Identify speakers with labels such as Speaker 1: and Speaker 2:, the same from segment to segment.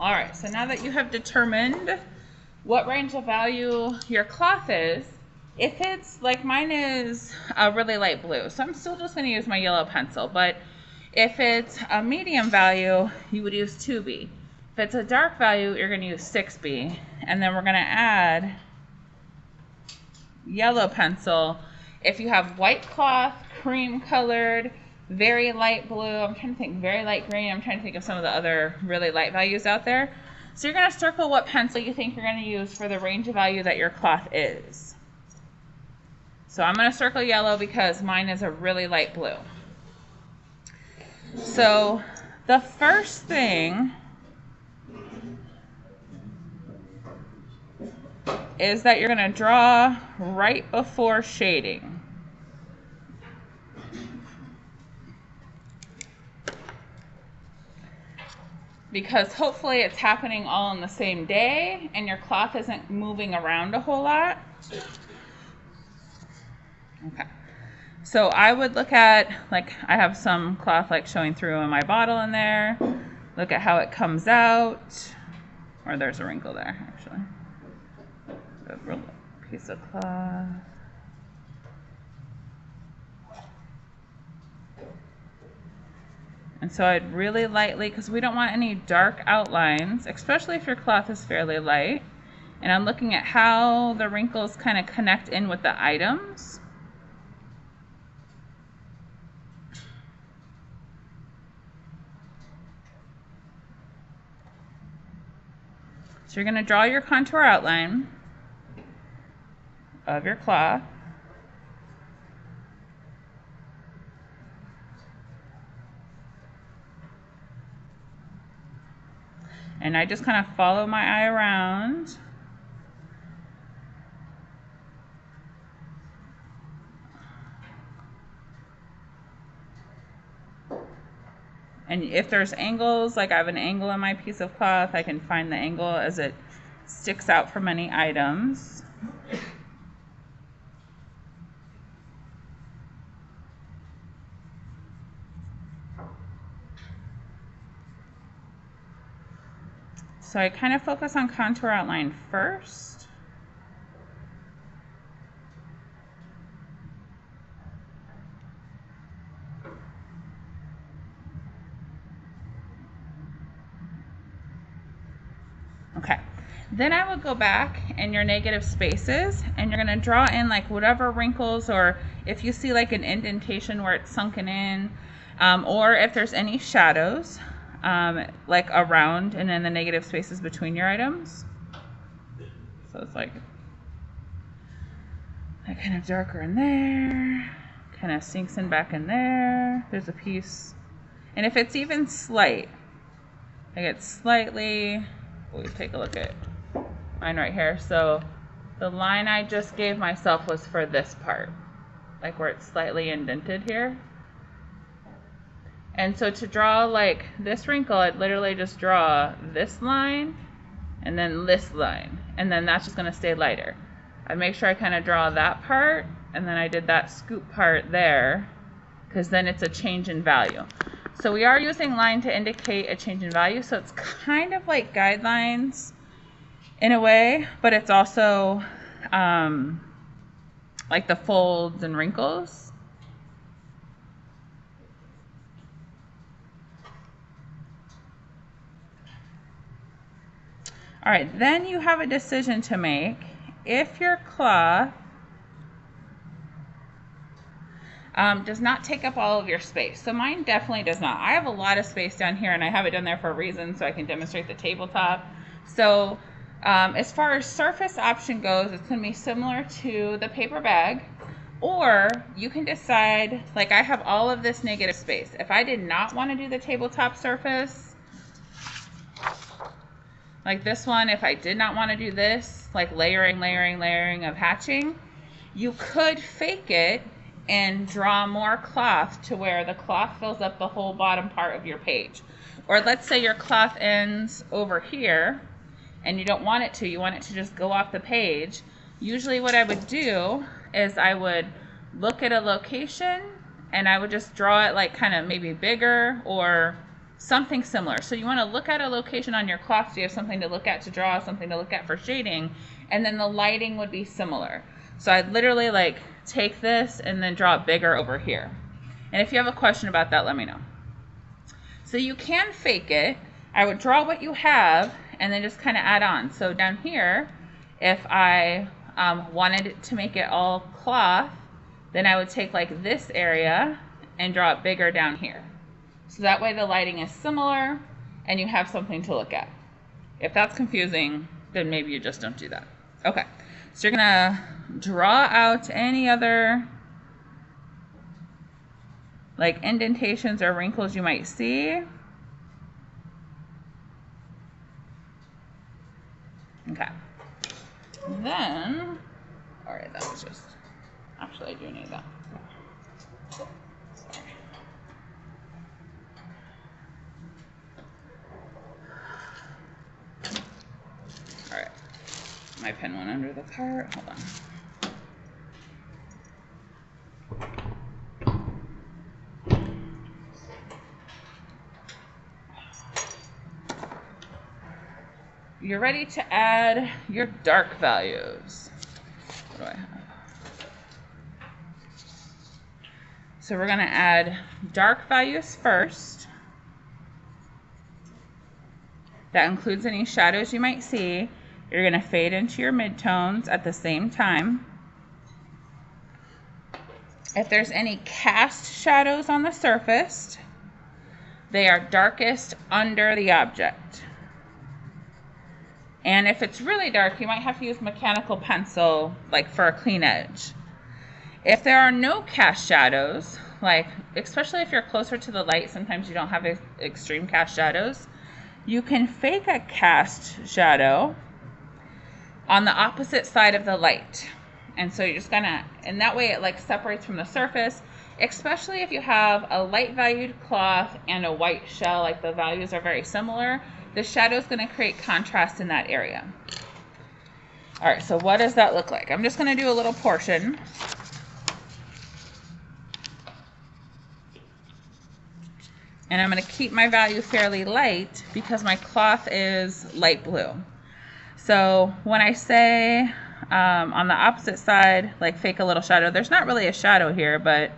Speaker 1: All right, so now that you have determined what range of value your cloth is, if it's like mine is a really light blue, so I'm still just going to use my yellow pencil, but if it's a medium value, you would use 2B. If it's a dark value, you're going to use 6B, and then we're going to add yellow pencil. If you have white cloth, cream colored, very light blue, I'm trying to think, very light green, I'm trying to think of some of the other really light values out there. So you're going to circle what pencil you think you're going to use for the range of value that your cloth is. So I'm going to circle yellow because mine is a really light blue. So the first thing is that you're going to draw right before shading. Because hopefully it's happening all on the same day and your cloth isn't moving around a whole lot. Okay. So I would look at, like, I have some cloth like showing through in my bottle in there. Look at how it comes out. Or there's a wrinkle there, actually. A piece of cloth. And so I'd really lightly, because we don't want any dark outlines, especially if your cloth is fairly light. And I'm looking at how the wrinkles kind of connect in with the items. So you're going to draw your contour outline of your cloth. And I just kind of follow my eye around. And if there's angles, like I have an angle in my piece of cloth, I can find the angle as it sticks out from any items. So I kind of focus on contour outline first. Okay, then I would go back in your negative spaces and you're going to draw in like whatever wrinkles, or if you see like an indentation where it's sunken in, or if there's any shadows like around and in the negative spaces between your items. So it's like that kind of darker in there, kind of sinks in back in there. There's a piece, and if it's even slight, like it's slightly, we take a look at mine right here. So the line I just gave myself was for this part, like where it's slightly indented here. And so to draw like this wrinkle, I'd literally just draw this line and then this line, and then that's just going to stay lighter. I'd make sure I kind of draw that part, and then I did that scoop part there, because then it's a change in value. So we are using line to indicate a change in value, so it's kind of like guidelines in a way, but it's also like the folds and wrinkles. All right, then you have a decision to make. If your cloth does not take up all of your space. So mine definitely does not. I have a lot of space down here, and I have it done there for a reason, so I can demonstrate the tabletop. So as far as surface option goes, it's going to be similar to the paper bag, or you can decide, like I have all of this negative space. If I did not want to do the tabletop surface, like this one, if I did not want to do this, like layering of hatching, you could fake it and draw more cloth to where the cloth fills up the whole bottom part of your page. Or let's say your cloth ends over here and you don't want it to, you want it to just go off the page. Usually what I would do is I would look at a location and I would just draw it like kind of maybe bigger or something similar. So you want to look at a location on your cloth so you have something to look at to draw, something to look at for shading, and then the lighting would be similar. So I'd literally like take this and then draw it bigger over here. And if you have a question about that, let me know. So you can fake it. I would draw what you have and then just kind of add on. So down here, if I wanted to make it all cloth, then I would take like this area and draw it bigger down here. So that way the lighting is similar and you have something to look at. If that's confusing, then maybe you just don't do that. Okay, so you're gonna draw out any other like indentations or wrinkles you might see. Okay. Then, all right, that was just, actually I do need that. Sorry. All right, my pen went under the cart, hold on. You're ready to add your dark values. What do I have? So we're going to add dark values first. That includes any shadows you might see. You're going to fade into your midtones at the same time. If there's any cast shadows on the surface, they are darkest under the object. And if it's really dark, you might have to use mechanical pencil, like for a clean edge. If there are no cast shadows, like especially if you're closer to the light, sometimes you don't have extreme cast shadows, you can fake a cast shadow on the opposite side of the light. And so you're just gonna, and that way it like separates from the surface, especially if you have a light valued cloth and a white shell, like the values are very similar. The shadow is going to create contrast in that area. All right, so what does that look like? I'm just going to do a little portion. And I'm going to keep my value fairly light because my cloth is light blue. So when I say on the opposite side, like fake a little shadow, there's not really a shadow here, but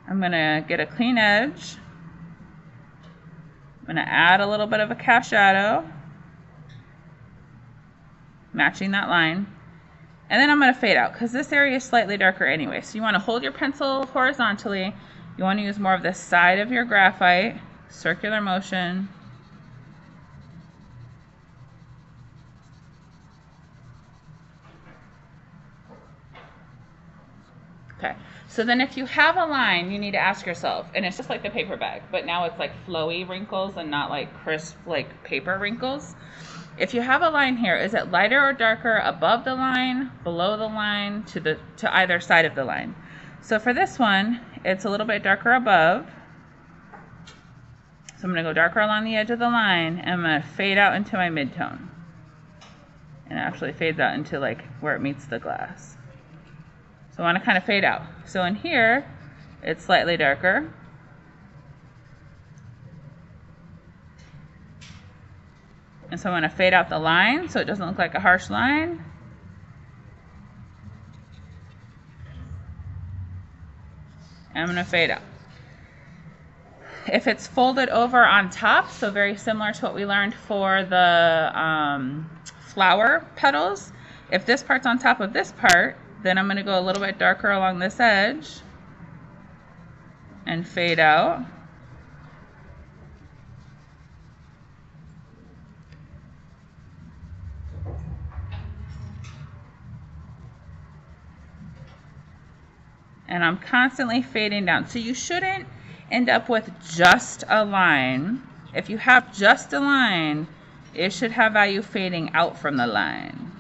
Speaker 1: I'm going to get a clean edge. I'm going to add a little bit of a cast shadow, matching that line. And then I'm going to fade out because this area is slightly darker anyway. So you want to hold your pencil horizontally. You want to use more of the side of your graphite, circular motion. Okay, so then if you have a line, you need to ask yourself, and it's just like the paper bag, but now it's like flowy wrinkles and not like crisp like paper wrinkles. If you have a line here, is it lighter or darker above the line, below the line, to either side of the line? So for this one, it's a little bit darker above. So I'm going to go darker along the edge of the line, and I'm going to fade out into my midtone. And it actually fades out into like where it meets the glass. So I want to kind of fade out. So in here, it's slightly darker. And so I'm going to fade out the line so it doesn't look like a harsh line. And I'm going to fade out. If it's folded over on top, so very similar to what we learned for the flower petals, if this part's on top of this part, then I'm going to go a little bit darker along this edge and fade out. And I'm constantly fading down. So you shouldn't end up with just a line. If you have just a line, it should have value fading out from the line.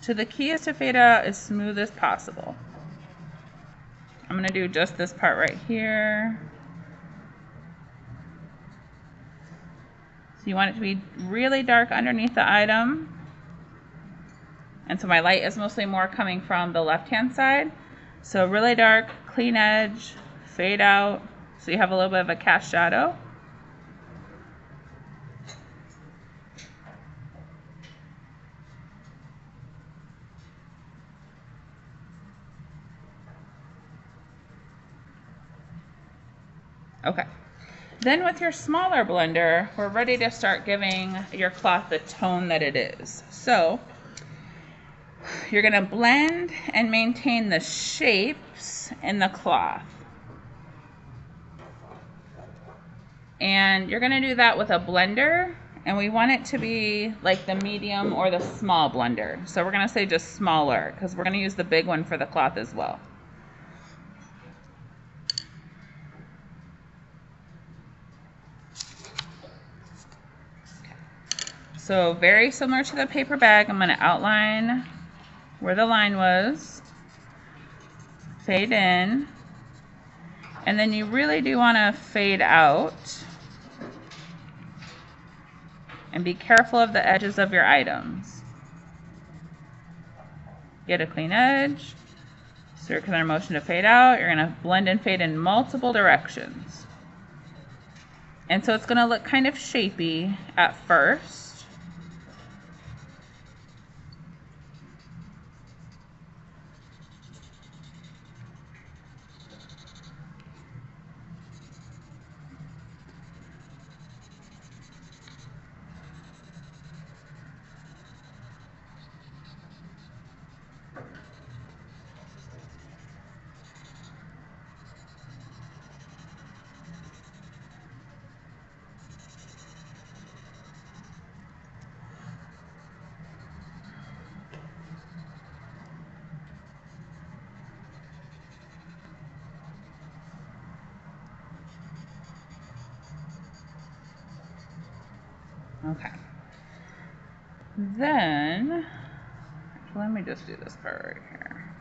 Speaker 1: So the key is to fade out as smooth as possible. I'm going to do just this part right here. So you want it to be really dark underneath the item. And so my light is mostly more coming from the left-hand side. So really dark, clean edge, fade out, so you have a little bit of a cast shadow. Okay. Then with your smaller blender, we're ready to start giving your cloth the tone that it is. So you're going to blend and maintain the shapes in the cloth. And you're going to do that with a blender, and we want it to be like the medium or the small blender. So we're going to say just smaller, because we're going to use the big one for the cloth as well. So very similar to the paper bag, I'm going to outline where the line was, fade in, and then you really do want to fade out. And be careful of the edges of your items. Get a clean edge, circular motion to fade out. You're going to blend and fade in multiple directions. And so it's going to look kind of shapy at first. Okay. Then, let me just do this part right here.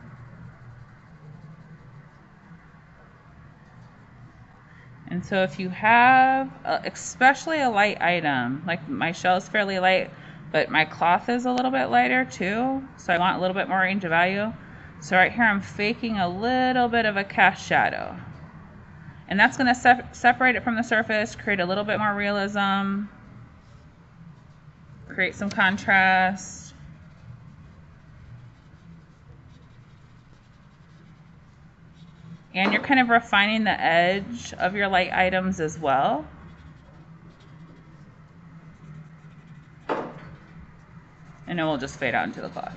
Speaker 1: And so if you have, especially a light item, like my shell is fairly light, but my cloth is a little bit lighter too, so I want a little bit more range of value. So right here I'm faking a little bit of a cast shadow. And that's going to separate it from the surface, create a little bit more realism, create some contrast. And you're kind of refining the edge of your light items as well. And then we'll just fade out into the cloth.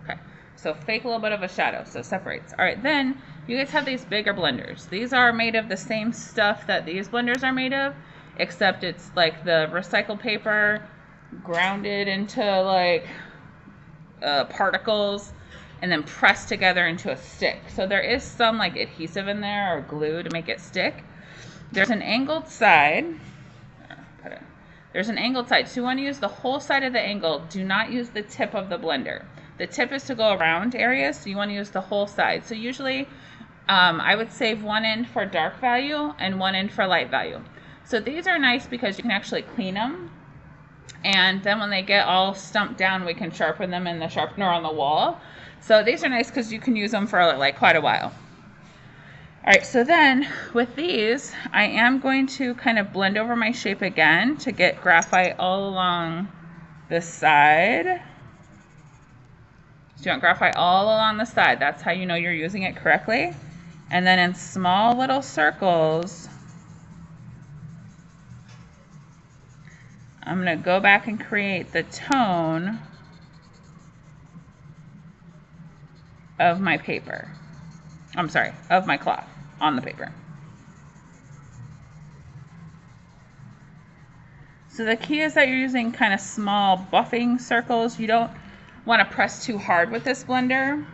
Speaker 1: Okay, so fake a little bit of a shadow, so separates. All right, then you guys have these bigger blenders. These are made of the same stuff that these blenders are made of, except it's like the recycled paper grounded into like particles and then pressed together into a stick. So there is some like adhesive in there or glue to make it stick. There's an angled side. There's an angled side. So you want to use the whole side of the angle. Do not use the tip of the blender. The tip is to go around areas, so you want to use the whole side. So usually I would save one end for dark value and one end for light value. So these are nice because you can actually clean them. And then when they get all stumped down, we can sharpen them in the sharpener on the wall. So these are nice because you can use them for like quite a while. All right, so then with these, I am going to kind of blend over my shape again to get graphite all along the side. So you want graphite all along the side. That's how you know you're using it correctly. And then in small little circles, I'm going to go back and create the tone of my paper. I'm sorry, of my cloth on the paper. So the key is that you're using kind of small buffing circles. You don't want to press too hard with this blender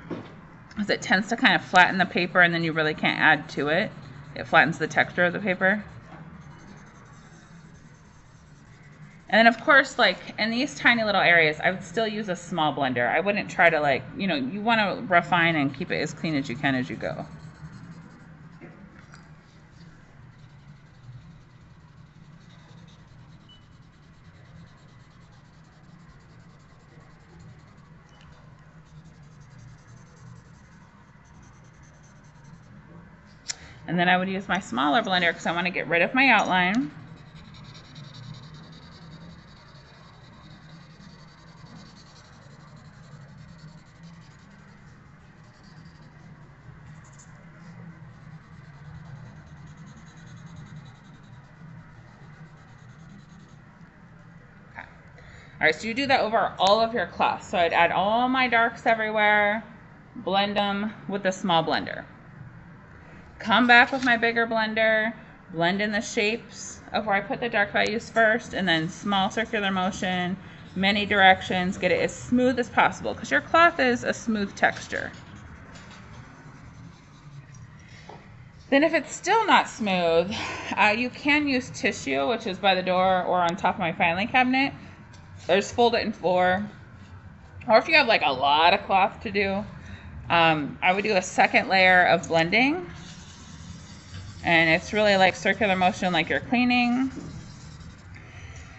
Speaker 1: because it tends to kind of flatten the paper and then you really can't add to it. It flattens the texture of the paper. And then of course, like in these tiny little areas, I would still use a small blender. I wouldn't try to like, you know, you want to refine and keep it as clean as you can as you go. And then I would use my smaller blender because I want to get rid of my outline. All right, so you do that over all of your cloth. So I'd add all my darks everywhere, blend them with the small blender. Come back with my bigger blender, blend in the shapes of where I put the dark values first, and then small circular motion, many directions, get it as smooth as possible because your cloth is a smooth texture. Then if it's still not smooth, you can use tissue, which is by the door or on top of my filing cabinet. Or just fold it in 4. Or if you have like a lot of cloth to do, I would do a second layer of blending. And it's really like circular motion like you're cleaning.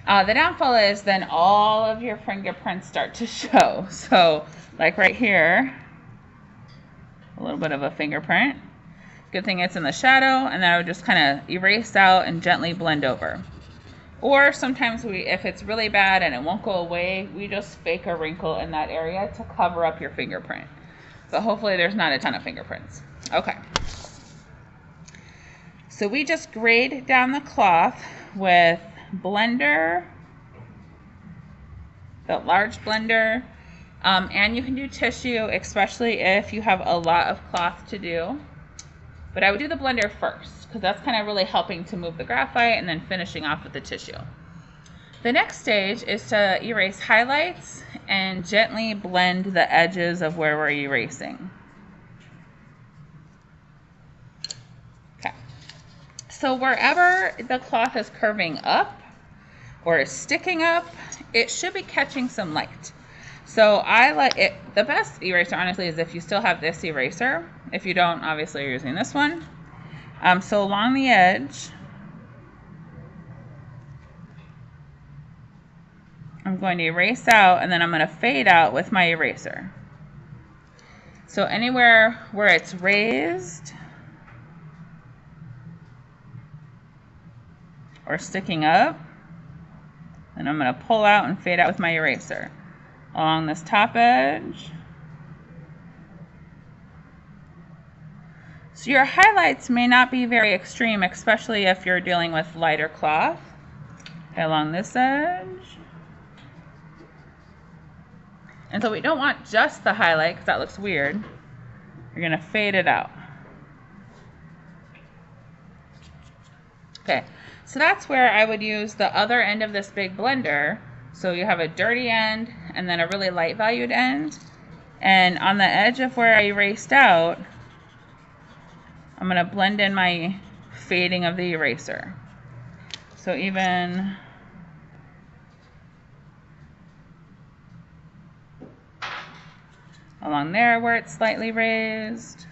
Speaker 1: The downfall is then all of your fingerprints start to show. So like right here, a little bit of a fingerprint. Good thing it's in the shadow, and then I would just kind of erase out and gently blend over. Or sometimes if it's really bad and it won't go away, we just fake a wrinkle in that area to cover up your fingerprint. But hopefully there's not a ton of fingerprints. Okay. So we just grade down the cloth with blender, the large blender, and you can do tissue, especially if you have a lot of cloth to do. But I would do the blender first, because that's kind of really helping to move the graphite and then finishing off with the tissue. The next stage is to erase highlights and gently blend the edges of where we're erasing. Okay. So wherever the cloth is curving up or is sticking up, it should be catching some light. So I like it. The best eraser, honestly, is if you still have this eraser. If you don't, obviously you're using this one. So along the edge, I'm going to erase out, and then I'm going to fade out with my eraser. So anywhere where it's raised or sticking up, and I'm going to pull out and fade out with my eraser. Along this top edge. So your highlights may not be very extreme, especially if you're dealing with lighter cloth. Okay, along this edge. And so we don't want just the highlight because that looks weird. You're going to fade it out. Okay, so that's where I would use the other end of this big blender. So you have a dirty end and then a really light valued end. And on the edge of where I erased out, I'm going to blend in my fading of the eraser. So even along there where it's slightly raised.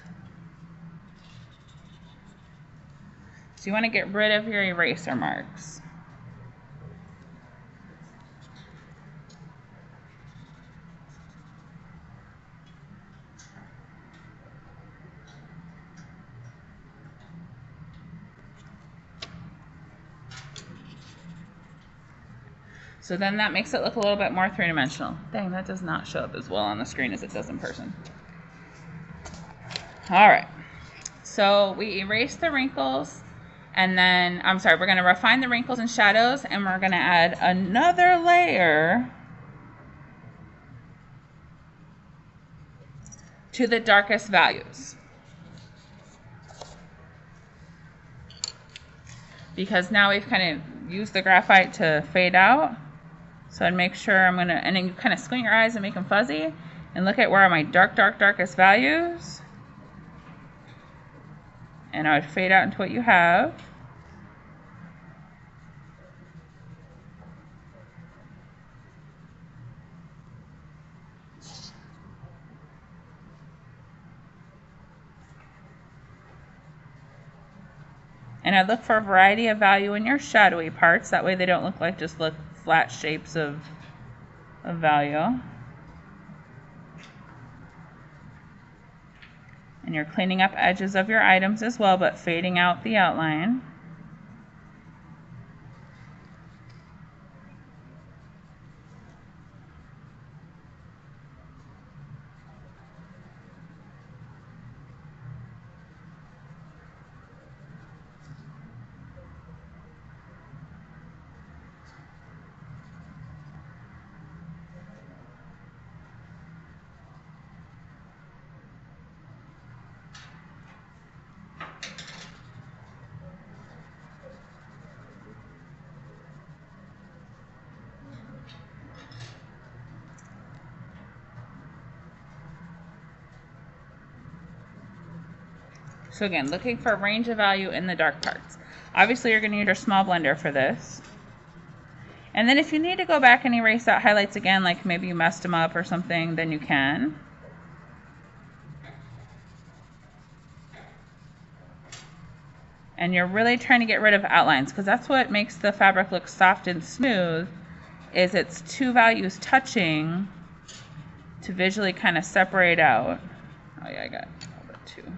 Speaker 1: So you want to get rid of your eraser marks. So then that makes it look a little bit more three-dimensional. Dang, that does not show up as well on the screen as it does in person. All right, so we erase the wrinkles, and then, we're gonna refine the wrinkles and shadows, and we're gonna add another layer to the darkest values. Because now we've kind of used the graphite to fade out. So I'd make sure and then you kind of squint your eyes and make them fuzzy, and look at where are my darkest values. And I would fade out into what you have. And I'd look for a variety of value in your shadowy parts. That way they don't look like just flat shapes of value. And you're cleaning up edges of your items as well, but fading out the outline. So again, looking for range of value in the dark parts. Obviously, you're going to need your small blender for this. And then if you need to go back and erase out highlights again, like maybe you messed them up or something, then you can. And you're really trying to get rid of outlines, because that's what makes the fabric look soft and smooth, is it's two values touching to visually kind of separate out. Oh yeah, I got a little bit too.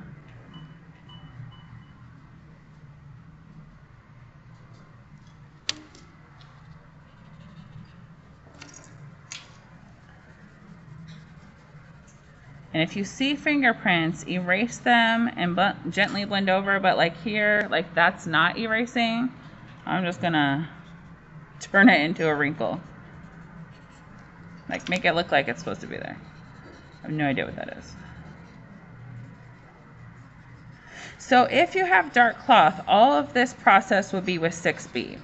Speaker 1: And if you see fingerprints, erase them and gently blend over, but like here, like that's not erasing. I'm just gonna turn it into a wrinkle. Like make it look like it's supposed to be there. I have no idea what that is. So if you have dark cloth, all of this process would be with 6B.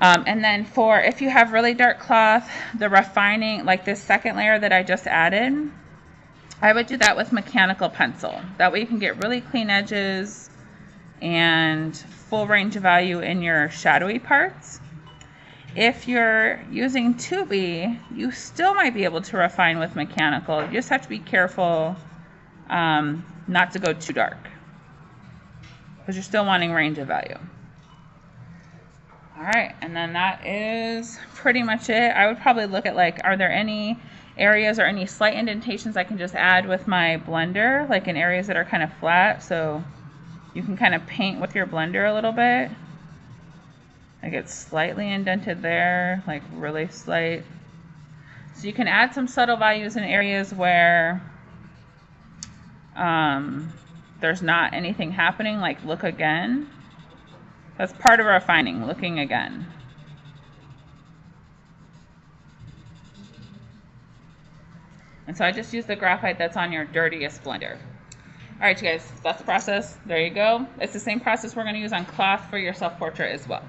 Speaker 1: And then for, if you have really dark cloth, the refining, like this second layer that I just added, I would do that with mechanical pencil. That way you can get really clean edges and full range of value in your shadowy parts. If you're using 2B, you still might be able to refine with mechanical. You just have to be careful not to go too dark, because you're still wanting range of value. All right, and then that is pretty much it. I would probably look at, like, are there any areas or any slight indentations I can just add with my blender, like in areas that are kind of flat, so you can kind of paint with your blender a little bit. Like it's slightly indented there, like really slight. So you can add some subtle values in areas where there's not anything happening, like look again. That's part of refining, looking again. And so I just use the graphite that's on your dirtiest blender. All right, you guys, that's the process. There you go. It's the same process we're going to use on cloth for your self-portrait as well.